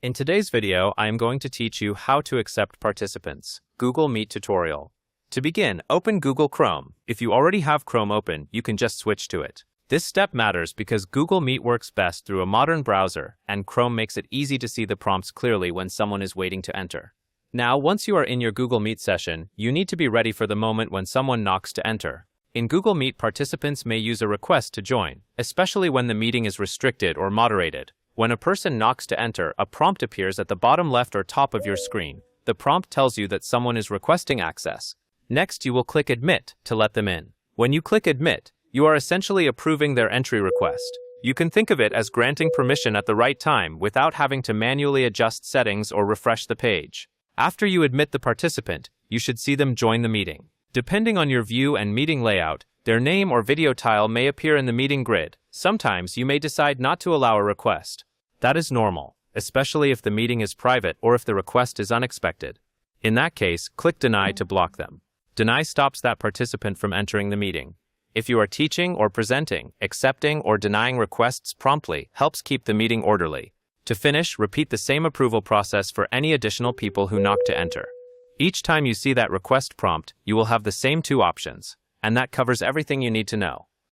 In today's video, I am going to teach you how to accept participants. Google Meet tutorial. To begin, open Google Chrome. If you already have Chrome open, you can just switch to it. This step matters because Google Meet works best through a modern browser, and Chrome makes it easy to see the prompts clearly when someone is waiting to enter. Now, once you are in your Google Meet session, you need to be ready for the moment when someone knocks to enter. In Google Meet, participants may use a request to join, especially when the meeting is restricted or moderated. When a person knocks to enter, a prompt appears at the bottom left or top of your screen. The prompt tells you that someone is requesting access. Next, you will click Admit to let them in. When you click Admit, you are essentially approving their entry request. You can think of it as granting permission at the right time without having to manually adjust settings or refresh the page. After you admit the participant, you should see them join the meeting. Depending on your view and meeting layout, their name or video tile may appear in the meeting grid. Sometimes you may decide not to allow a request. That is normal, especially if the meeting is private or if the request is unexpected. In that case, click Deny to block them. Deny stops that participant from entering the meeting. If you are teaching or presenting, accepting or denying requests promptly helps keep the meeting orderly. To finish, repeat the same approval process for any additional people who knock to enter. Each time you see that request prompt, you will have the same two options, and that covers everything you need to know.